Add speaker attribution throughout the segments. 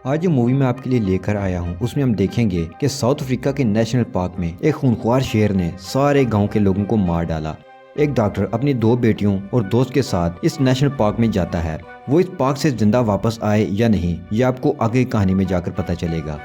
Speaker 1: आज जो मूवी मैं आपके लिए लेकर आया हूँ उसमें हम देखेंगे कि साउथ अफ्रीका के नेशनल पार्क में एक खूंखार शेर ने सारे गांव के लोगों को मार डाला। एक डॉक्टर अपनी 2 बेटियों और दोस्त के साथ इस नेशनल पार्क में जाता है। वो इस पार्क से जिंदा वापस आए या नहीं, ये आपको आगे की कहानी में जाकर पता चलेगा।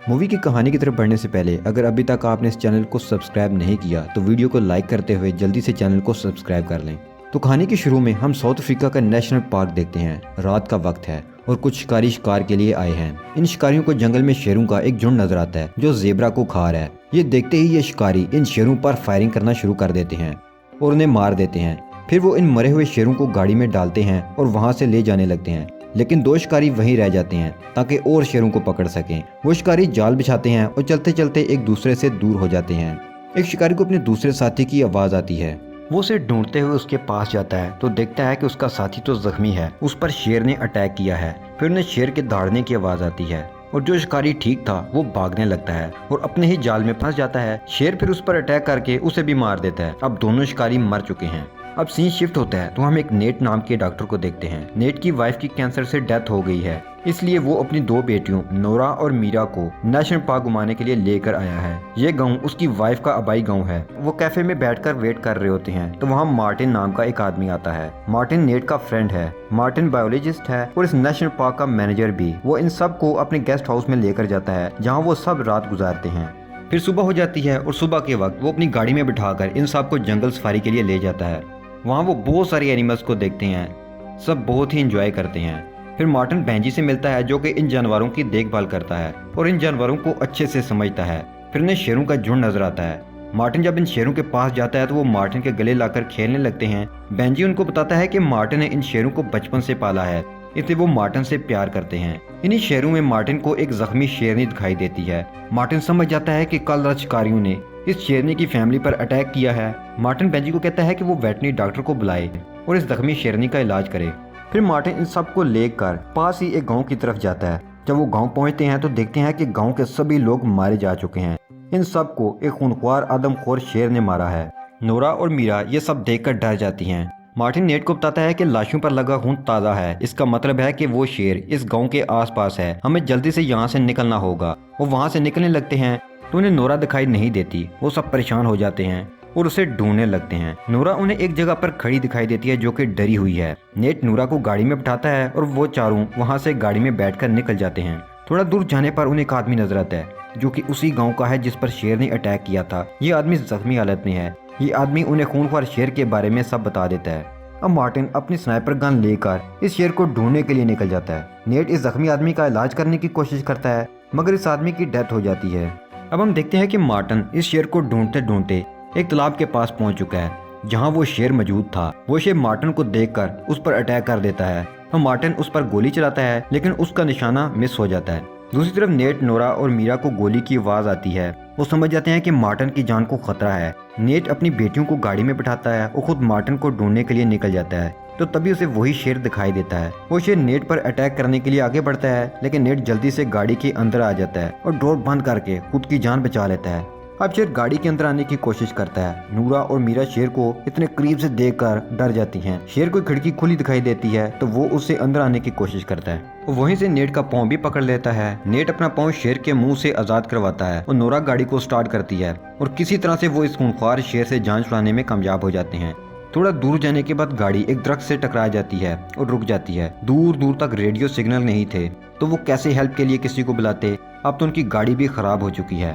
Speaker 1: मूवी की कहानी की तरफ बढ़ने से पहले अगर अभी तक आपने इस चैनल को सब्सक्राइब नहीं किया तो वीडियो को लाइक करते हुए जल्दी से चैनल को सब्सक्राइब कर लें। तो कहानी के शुरू में हम साउथ अफ्रीका का नेशनल पार्क देखते हैं। रात का वक्त है और कुछ शिकारी शिकार के लिए आए हैं। इन शिकारियों को जंगल में शेरों का एक झुंड नजर आता है जो जेबरा को खा रहा है। ये देखते ही ये शिकारी इन शेरों पर फायरिंग करना शुरू कर देते हैं और उन्हें मार देते हैं। फिर वो इन मरे हुए शेरों को गाड़ी में डालते हैं और वहां से ले जाने लगते हैं, लेकिन 2 शिकारी वहीं रह जाते हैं ताकि और शेरों को पकड़ सकें। वो शिकारी जाल बिछाते हैं और चलते चलते एक दूसरे से दूर हो जाते हैं। एक शिकारी को अपने दूसरे साथी की आवाज आती है। वो उसे ढूंढते हुए उसके पास जाता है तो देखता है कि उसका साथी तो जख्मी है, उस पर शेर ने अटैक किया है। फिर उन्हें शेर के दहाड़ने की आवाज आती है और जो शिकारी ठीक था वो भागने लगता है और अपने ही जाल में फंस जाता है। शेर फिर उस पर अटैक करके उसे भी मार देता है। अब दोनों शिकारी मर चुके हैं। अब सीन शिफ्ट होता है तो हम एक नेट नाम के डॉक्टर को देखते हैं। नेट की वाइफ की कैंसर से डेथ हो गई है, इसलिए वो अपनी 2 बेटियों नोरा और मीरा को नेशनल पार्क घुमाने के लिए लेकर आया है। ये गांव उसकी वाइफ का आबाई गांव है। वो कैफे में बैठकर वेट कर रहे होते हैं तो वहाँ मार्टिन नाम का एक आदमी आता है। मार्टिन नेट का फ्रेंड है। मार्टिन बायोलॉजिस्ट है और इस नेशनल पार्क का मैनेजर भी। वो इन सब को अपने गेस्ट हाउस में लेकर जाता है जहाँ वो सब रात गुजारते हैं। फिर सुबह हो जाती है और सुबह के वक्त वो अपनी गाड़ी में बिठाकर इन सब को जंगल सफारी के लिए ले जाता है। वहाँ वो बहुत सारे एनिमल्स को देखते हैं। सब बहुत ही इंजॉय करते हैं। फिर मार्टिन बेंजी से मिलता है जो कि इन जानवरों की देखभाल करता है और इन जानवरों को अच्छे से समझता है। फिर उन्हें शेरों का झुंड नजर आता है। मार्टिन जब इन शेरों के पास जाता है तो वो मार्टिन के गले लाकर खेलने लगते हैं। बेंजी उनको बताता है कि मार्टिन ने इन शेरों को बचपन से पाला है, इसलिए वो मार्टिन से प्यार करते हैं। इन्हीं शेरों में मार्टिन को एक जख्मी शेरनी दिखाई देती है। मार्टिन समझ जाता है कि कल रात शिकारियों ने इस शेरनी की फैमिली पर अटैक किया है। मार्टिन बेंजी को कहता है कि वो वेटरनरी डॉक्टर को बुलाए और इस जख्मी शेरनी का इलाज करे। फिर मार्टिन इन सब को लेकर पास ही एक गांव की तरफ जाता है। जब वो गांव पहुंचते हैं तो देखते हैं कि गांव के सभी लोग मारे जा चुके हैं। इन सब को एक खूंखार आदमखोर शेर ने मारा है। नोरा और मीरा ये सब देखकर डर जाती हैं। मार्टिन नेट को बताता है कि लाशों पर लगा खून ताज़ा है, इसका मतलब है कि वो शेर इस गांव के आसपास है। हमें जल्दी से यहाँ से निकलना होगा। वो वहाँ से निकलने लगते हैं तो उन्हें नोरा दिखाई नहीं देती। वो सब परेशान हो जाते हैं और उसे ढूंढने लगते हैं। नोरा उन्हें एक जगह पर खड़ी दिखाई देती है जो कि डरी हुई है। नेट नोरा को गाड़ी में बिठाता है और वो चारों वहाँ से गाड़ी में बैठकर निकल जाते हैं। थोड़ा दूर जाने पर उन्हें एक आदमी नजर आता है जो कि उसी गाँव का है जिस पर शेर ने अटैक किया था। ये आदमी जख्मी हालत में है। ये आदमी उन्हें खूंखार शेर के बारे में सब बता देता है। अब मार्टिन अपनी स्नाइपर गन लेकर इस शेर को ढूंढने के लिए निकल जाता है। नेट इस जख्मी आदमी का इलाज करने की कोशिश करता है मगर इस आदमी की डेथ हो जाती है। अब हम देखते हैं कि मार्टिन इस शेर को ढूंढते ढूंढते एक तालाब के पास पहुंच चुका है जहां वो शेर मौजूद था। वो शेर मार्टिन को देखकर उस पर अटैक कर देता है तो मार्टिन उस पर गोली चलाता है लेकिन उसका निशाना मिस हो जाता है। दूसरी तरफ नेट, नोरा और मीरा को गोली की आवाज आती है। वो समझ जाते हैं कि मार्टिन की जान को खतरा है। नेट अपनी बेटियों को गाड़ी में बिठाता है और खुद मार्टिन को ढूंढने के लिए निकल जाता है तो तभी उसे वही शेर दिखाई देता है। वो शेर नेट पर अटैक करने के लिए आगे बढ़ता है लेकिन नेट जल्दी से गाड़ी के अंदर आ जाता है और डोर बंद करके खुद की जान बचा लेता है। अब शेर गाड़ी के अंदर आने की कोशिश करता है। नूरा और मीरा शेर को इतने करीब से देखकर डर जाती हैं। शेर को खिड़की खुली दिखाई देती है तो वो उससे अंदर आने की कोशिश करता है और वहीं से नेट का पाँव भी पकड़ लेता है। नेट अपना पाँव शेर के मुंह से आजाद करवाता है और नूरा गाड़ी को स्टार्ट करती है और किसी तरह से वो इस खूंखार शेर से जान छुड़ाने में कामयाब हो जाते हैं। थोड़ा दूर जाने के बाद गाड़ी एक दरख्त से टकरा जाती है और रुक जाती है। दूर दूर तक रेडियो सिग्नल नहीं थे तो वो कैसे हेल्प के लिए किसी को बुलाते। अब तो उनकी गाड़ी भी खराब हो चुकी है।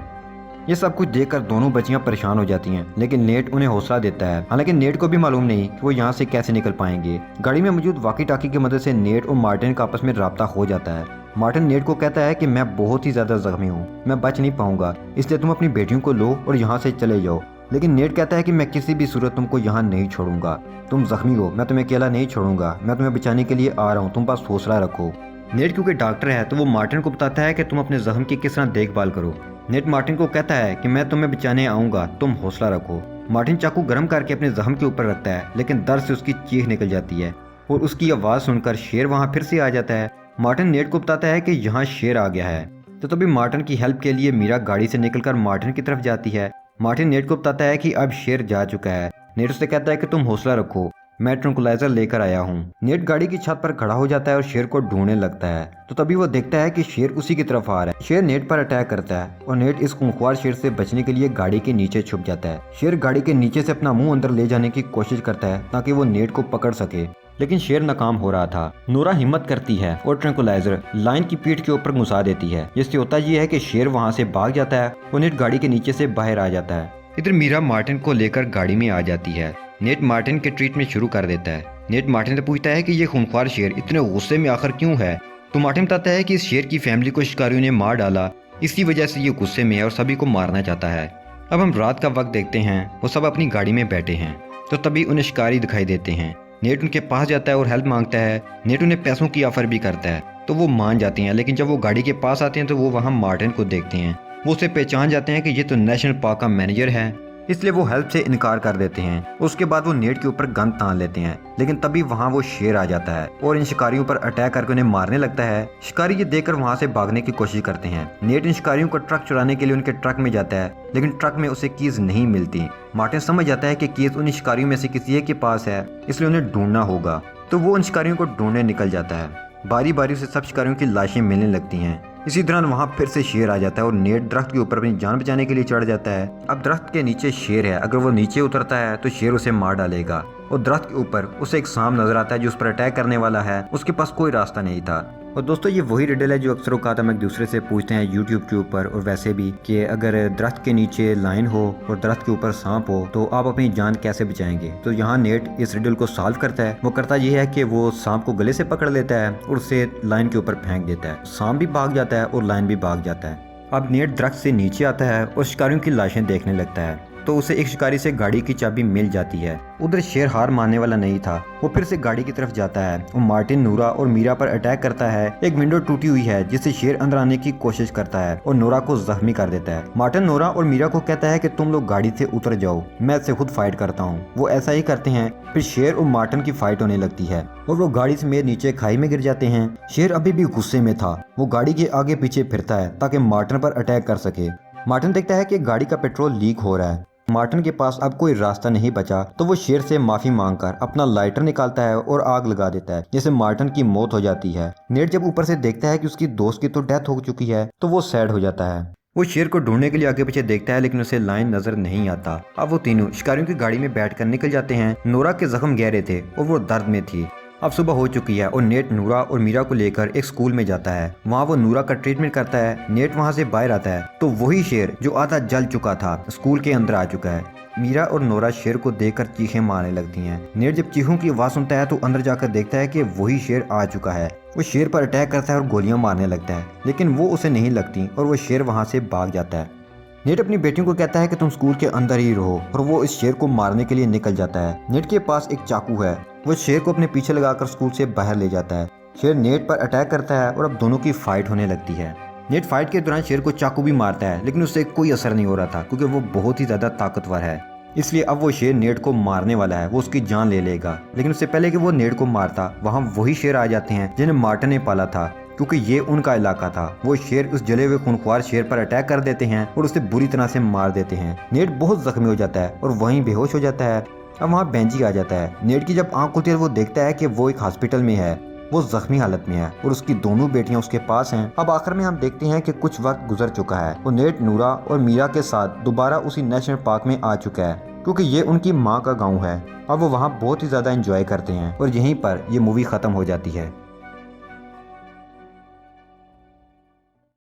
Speaker 1: ये सब कुछ देखकर दोनों बच्चियां परेशान हो जाती हैं लेकिन नेट उन्हें हौसला देता है। हालांकि नेट को भी मालूम नहीं कि वो यहाँ से कैसे निकल पाएंगे। गाड़ी में मौजूद वॉकी टॉकी की मदद से नेट और मार्टिन का आपस में राब्ता हो जाता है। मार्टिन नेट को कहता है कि मैं बहुत ही ज्यादा जख्मी हूँ, मैं बच नहीं पाऊंगा, इसलिए तुम अपनी बेटियों को लो और यहाँ से चले जाओ। लेकिन नेट कहता है कि मैं किसी भी सूरत तुमको यहाँ नहीं छोड़ूंगा। तुम जख्मी हो, मैं तुम्हें अकेला नहीं छोड़ूंगा, मैं तुम्हें बचाने के लिए आ रहा हूँ, तुम पास हौसला रखो। नेट क्योंकि डॉक्टर है तो वो मार्टिन को बताता है कि तुम अपने जख्म की किस तरह देखभाल करो। नेट मार्टिन को कहता है कि मैं तुम्हें बचाने आऊंगा, तुम हौसला रखो। मार्टिन चाकू गर्म करके अपने जख्म के ऊपर रखता है लेकिन दर्द से उसकी चीख निकल जाती है और उसकी आवाज़ सुनकर शेर वहाँ फिर से आ जाता है। मार्टिन नेट को बताता है कि यहाँ शेर आ गया है तो तभी मार्टिन की हेल्प के लिए मीरा गाड़ी से निकलकर मार्टिन की तरफ जाती है। मार्टिन नेट को बताता है कि अब शेर जा चुका है। नेट उससे कहता है कि तुम हौसला रखो, मैं ट्रंकुलाइजर लेकर आया हूँ। नेट गाड़ी की छत पर खड़ा हो जाता है और शेर को ढूंढने लगता है। तो तभी वो देखता है कि शेर उसी की तरफ आ रहा है। शेर नेट पर अटैक करता है और नेट इस खूंखार शेर से बचने के लिए गाड़ी के नीचे छुप जाता है। शेर गाड़ी के नीचे से अपना मुंह अंदर ले जाने की कोशिश करता है ताकि वो नेट को पकड़ सके, लेकिन शेर नाकाम हो रहा था। नोरा हिम्मत करती है और ट्रंकुलाइजर लाइन की पीठ के ऊपर घुसा देती है, जिससे होता ये है कि शेर वहाँ से भाग जाता है और नेट गाड़ी के नीचे से बाहर आ जाता है। इधर मीरा मार्टिन को लेकर गाड़ी में आ जाती है। नेट मार्टिन के ट्रीटमेंट शुरू कर देता है। नेट मार्टिन से पूछता है कि ये खूंखार शेर इतने गुस्से में आखिर क्यों है। तो मार्टिन बताता है कि इस शेर की फैमिली को शिकारियों ने मार डाला, इसी वजह से ये गुस्से में है और सभी को मारना चाहता है। अब हम रात का वक्त देखते हैं, वो सब अपनी गाड़ी में बैठे हैं। तो तभी उन्हें शिकारी दिखाई देते हैं। नेट उनके पास जाता है और हेल्प मांगता है। नेट उन्हें पैसों की ऑफर भी करता है, तो वो मान जाते हैं। लेकिन जब वो गाड़ी के पास आते हैं तो वो वहाँ मार्टिन को देखते हैं। वो उसे पहचान जाते हैं कि ये तो नेशनल पार्क का मैनेजर है, इसलिए वो हेल्प से इनकार कर देते हैं। उसके बाद वो नेट के ऊपर गन तान लेते हैं, लेकिन तभी वहाँ वो शेर आ जाता है और इन शिकारियों पर अटैक करके उन्हें मारने लगता है। शिकारी ये देखकर वहाँ से भागने की कोशिश करते हैं। नेट इन शिकारियों को ट्रक चुराने के लिए उनके ट्रक में जाता है, लेकिन ट्रक में उसे कीज नहीं मिलती। मार्टिन समझ जाता है कि कीज उन शिकारियों में से किसी एक के पास है, इसलिए उन्हें ढूंढना होगा। तो वो उन शिकारियों को ढूंढने निकल जाता है। बारी बारी से सब शिकारियों की लाशें मिलने लगती हैं। इसी दौरान वहाँ फिर से शेर आ जाता है और नेट दरख्त के ऊपर अपनी जान बचाने के लिए चढ़ जाता है। अब दरख्त के नीचे शेर है, अगर वो नीचे उतरता है तो शेर उसे मार डालेगा। और दरख्त के ऊपर उसे एक सांप नजर आता है जो उस पर अटैक करने वाला है। उसके पास कोई रास्ता नहीं था। और दोस्तों ये वही रिडल है जो अक्सर औकात हम एक दूसरे से पूछते हैं यूट्यूब के ऊपर और वैसे भी, कि अगर दरख्त के नीचे लाइन हो और दरख्त के ऊपर सांप हो तो आप अपनी जान कैसे बचाएंगे। तो यहाँ नेट इस रिडल को सॉल्व करता है। वो करता ये है कि वो सांप को गले से पकड़ लेता है और उसे लाइन के ऊपर फेंक देता है। सांप भी भाग जाता है और लाइन भी भाग जाता है। अब नेट दरख्त से नीचे आता है और शिकारियों की लाशें देखने लगता है। तो उसे एक शिकारी से गाड़ी की चाबी मिल जाती है। उधर शेर हार मानने वाला नहीं था। वो फिर से गाड़ी की तरफ जाता है और मार्टिन, नोरा और मीरा पर अटैक करता है। एक विंडो टूटी हुई है जिससे शेर अंदर आने की कोशिश करता है और नोरा को जख्मी कर देता है। मार्टिन नोरा और मीरा को कहता है कि तुम लोग गाड़ी से उतर जाओ, मैं इससे खुद फाइट करता हूँ। वो ऐसा ही करते हैं। फिर शेर और मार्टिन की फाइट होने लगती है और वो गाड़ी समेत नीचे खाई में गिर जाते हैं। शेर अभी भी गुस्से में था। वो गाड़ी के आगे पीछे फिरता है ताकि मार्टिन पर अटैक कर सके। मार्टिन देखता है कि गाड़ी का पेट्रोल लीक हो रहा है। मार्टिन के पास अब कोई रास्ता नहीं बचा, तो वो शेर से माफी मांगकर अपना लाइटर निकालता है और आग लगा देता है, जिससे मार्टिन की मौत हो जाती है। नेट जब ऊपर से देखता है कि उसकी दोस्त की तो डेथ हो चुकी है तो वो सैड हो जाता है। वो शेर को ढूंढने के लिए आगे पीछे देखता है, लेकिन उसे लाइन नजर नहीं आता। अब वो तीनों शिकारियों की गाड़ी में बैठकर निकल जाते हैं। नोरा के जख्म गहरे थे और वो दर्द में थी। अब सुबह हो चुकी है और नेट नूरा और मीरा को लेकर एक स्कूल में जाता है। वहाँ वो नूरा का ट्रीटमेंट करता है। नेट वहाँ से बाहर आता है तो वही शेर जो आधा जल चुका था स्कूल के अंदर आ चुका है। मीरा और नोरा शेर को देखकर चीखें मारने लगती हैं। नेट जब चीखों की आवाज सुनता है तो अंदर जाकर देखता है कि वही शेर आ चुका है। वो शेर पर अटैक करता है और गोलियां मारने लगता है, लेकिन वो उसे नहीं लगती और वो शेर वहाँ से भाग जाता है। नेट अपनी बेटियों को कहता है कि तुम स्कूल के अंदर ही रहो और वो इस शेर को मारने के लिए निकल जाता है। नेट के पास एक चाकू है। वो शेर को अपने पीछे लगाकर स्कूल से बाहर ले जाता है। शेर नेट पर अटैक करता है और अब दोनों की फाइट होने लगती है। नेट फाइट के दौरान शेर को चाकू भी मारता है, लेकिन उससे कोई असर नहीं हो रहा था क्योंकि वो बहुत ही ज्यादा ताकतवर है। इसलिए अब वो शेर नेट को मारने वाला है, वो उसकी जान ले लेगा। लेकिन उससे पहले कि वो नेट को मारता, वहाँ वही शेर आ जाते हैं जिन्हें मार्टिन ने पाला था, क्योंकि ये उनका इलाका था। वो शेर उस जले हुए खूंखार शेर पर अटैक कर देते हैं और उसे बुरी तरह से मार देते हैं। नेट बहुत जख्मी हो जाता है और वहीं बेहोश हो जाता है। अब वहाँ बेंजी आ जाता है। नेट की जब आंख खुलती है वो देखता है कि वो एक हॉस्पिटल में है। वो जख्मी हालत में है और उसकी दोनों बेटियां उसके पास हैं। अब आखिर में हम देखते हैं कि कुछ वक्त गुजर चुका है और नेट नूरा और मीरा के साथ दोबारा उसी नेशनल पार्क में आ चुका है, क्योंकि ये उनकी माँ का गांव है। अब वो वहाँ बहुत ही ज़्यादा एंजॉय करते हैं और यहीं पर ये मूवी ख़त्म हो जाती है।